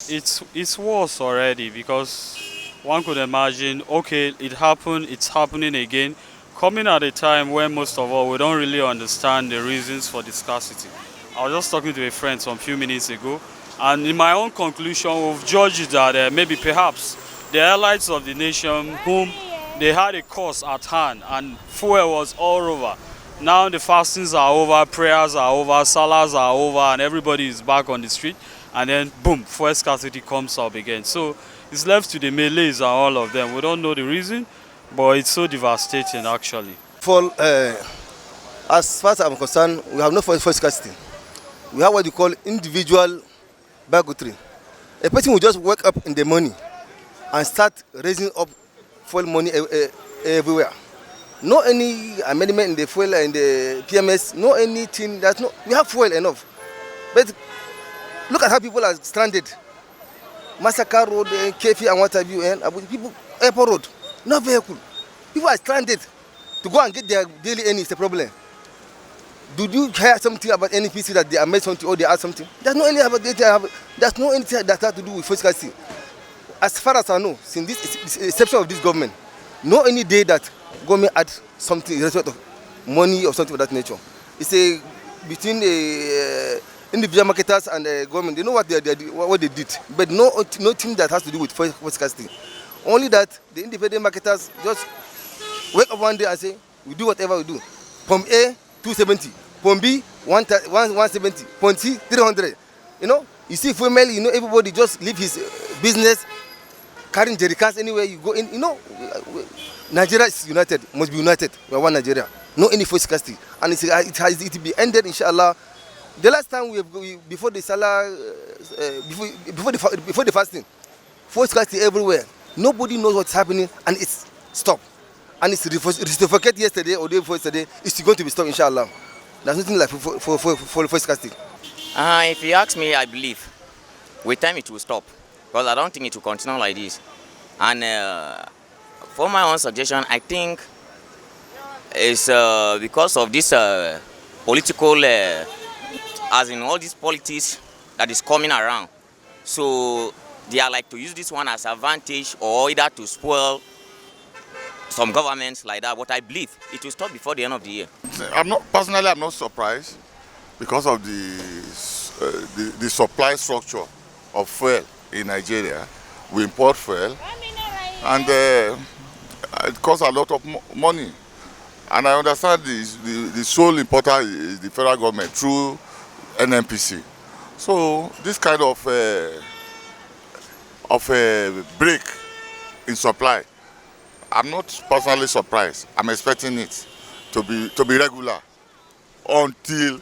It's worse already because one could imagine, okay, it happened, it's happening again, coming at a time when most of all we don't really understand the reasons for the scarcity. I was just talking to a friend some few minutes ago, and in my own conclusion, we've judged that maybe perhaps the allies of the nation, whom they had a cause at hand, and fuel was all over. Now the fastings are over, prayers are over, salahs are over, and everybody is back on the street. And then boom, fuel scarcity comes up again. So it's left to the Malays and all of them. We don't know the reason, but it's so devastating actually. For as far as I'm concerned, we have no fuel scarcity. We have what you call individual bigotry. A person will just wake up in the morning and start raising up fuel money everywhere. No any amendment in the fuel in the PMS, no anything. That's no. We have fuel enough, but look at how people are stranded. Massacre Road, Kefi and what have you, and people, Airport Road, no vehicle. People are stranded. To go and get their daily earnings is a problem. Did you hear something about any PC that they are made something or they add something? There's no any about data. There's no anything that has to do with fuel scarcity. As far as I know, since this exception of this government, no any day that government add something in respect of money or something of that nature. It's a between the individual marketers and the government. They know what they did, but nothing that has to do with fuel scarcity. Only that the independent marketers just wake up one day and say, we do whatever we do. Pump A 270, pump B 170, pump C 300. You see female, everybody just leave his business, carrying jerrycans anywhere you go in. Nigeria is united, must be united. We are one Nigeria. No any fuel scarcity, and it will be ended inshallah. The last time before the Salah, before the fasting, fuel scarcity everywhere. Nobody knows what's happening, and it's stopped. And it's reciprocated yesterday or day before yesterday. It's going to be stopped, inshallah. There's nothing like for scarcity. If you ask me, I believe with time it will stop, because I don't think it will continue like this. And for my own suggestion, I think it's because of this political, as in all these politics that is coming around. So they are like to use this one as advantage, or either to spoil some governments like that. But I believe it will stop before the end of the year. I'm not surprised because of the supply structure of fuel in Nigeria. We import fuel, and it costs a lot of money. And I understand the sole importer is the federal government through NNPC. So this kind of break in supply, I'm not personally surprised. I'm expecting it to be regular until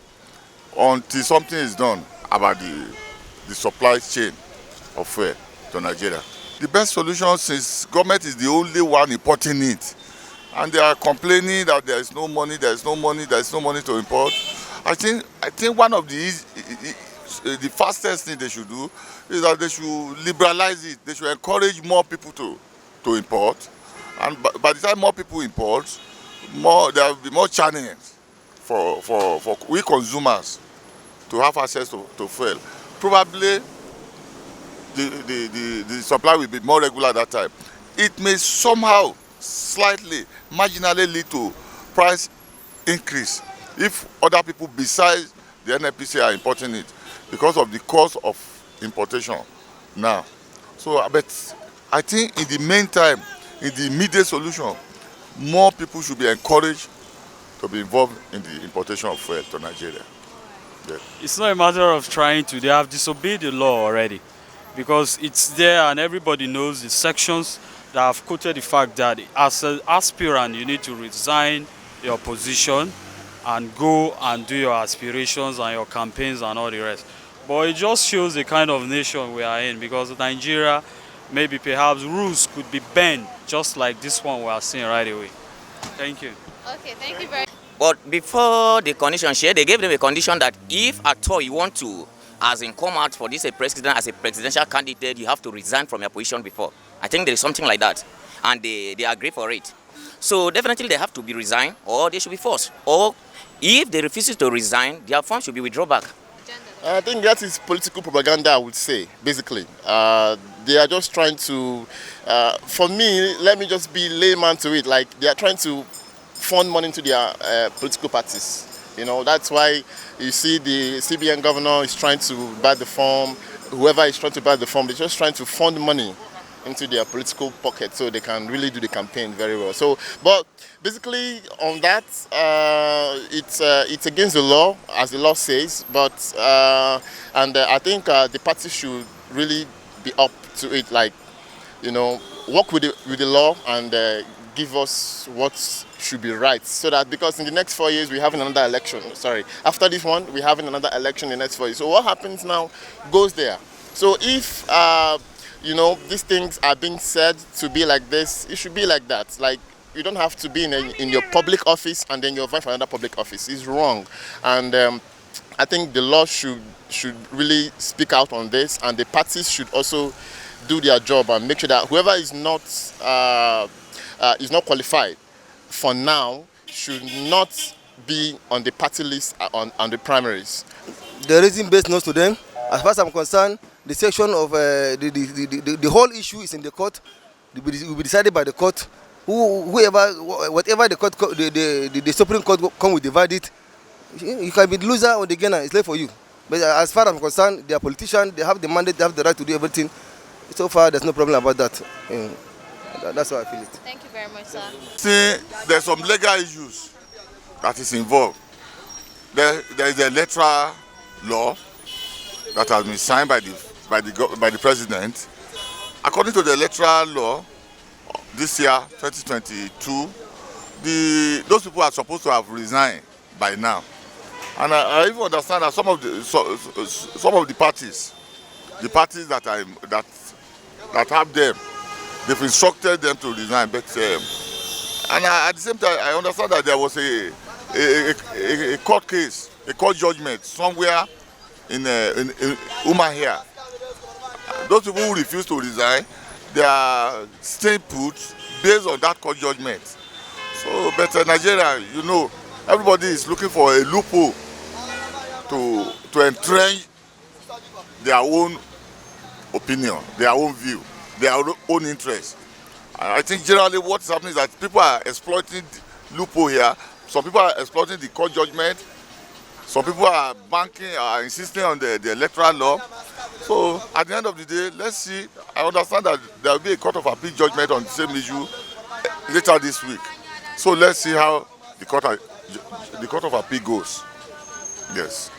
something is done about the supply chain of fuel to Nigeria. The best solution, since government is the only one importing it, and they are complaining that there is no money to import. I think one of the fastest thing they should do is that they should liberalize it. They should encourage more people to import, and by the time more people import, there will be more channels for we consumers to have access to fuel. Probably the supply will be more regular at that time. It may somehow, slightly, marginally lead to price increase if other people besides the NNPC are importing it, because of the cost of importation now. So, but I think in the meantime, in the immediate solution, more people should be encouraged to be involved in the importation of fuel to Nigeria. Yeah. It's not a matter of trying to, they have disobeyed the law already, because it's there and everybody knows the sections that have quoted the fact that as an aspirant you need to resign your position and go and do your aspirations and your campaigns and all the rest. But it just shows the kind of nation we are in, because Nigeria, maybe perhaps rules could be bent just like this one we are seeing right away. Thank you. Okay, thank you very much. But before the condition share, they gave them a condition that if at all you want to, as in come out for this a president, as a presidential candidate, you have to resign from your position before. I think there is something like that, and they agree for it. So definitely they have to be resigned, or they should be forced. Or if they refuse to resign, their form should be withdrawn back. I think that is political propaganda, I would say, basically. They are just trying to, for me, let me just be layman to it, like they are trying to fund money into their political parties. That's why you see the CBN governor is trying to buy the form, whoever is trying to buy the form, they're just trying to fund money into their political pocket so they can really do the campaign very well. So, but basically on that, it's against the law, as the law says. But I think the party should really be up to it, like work with the law and give us what should be right, so that because in the next 4 years we having another election. Sorry, after this one we having another election in the next 4 years. So what happens now goes there. So if these things are being said to be like this, it should be like that. Like you don't have to be in your public office and then you're vying for another public office. It's wrong, and I think the law should really speak out on this, and the parties should also do their job and make sure that whoever is not qualified for now should not be on the party list on the primaries. The reason based notes to them. As far as I'm concerned, the section of the whole issue is in the court. It will be decided by the court. Whatever the court, the Supreme Court come with the verdict, you can be the loser or the gainer. It's left for you. But as far as I'm concerned, they are politicians. They have the mandate. They have the right to do everything. So far, there's no problem about that. That's how I feel it. Thank you very much, sir. See, there's some legal issues that is involved. There is a electoral law that has been signed by the president. According to the electoral law, this year, 2022, those people are supposed to have resigned by now. And I even understand that some of the parties that have them, they've instructed them to resign. But at the same time, I understand that there was a court case, a court judgment somewhere in Umahia. Those people who refuse to resign, they are staying put based on that court judgment. So, but Nigeria, everybody is looking for a loophole to entrench their own opinion, their own view, their own interest. And I think generally what is happening is that people are exploiting the loophole here. Some people are exploiting the court judgment. Some people are insisting on the electoral law. So at the end of the day, let's see. I understand that there will be a court of appeal judgment on the same issue later this week. So let's see how the court of appeal goes. Yes.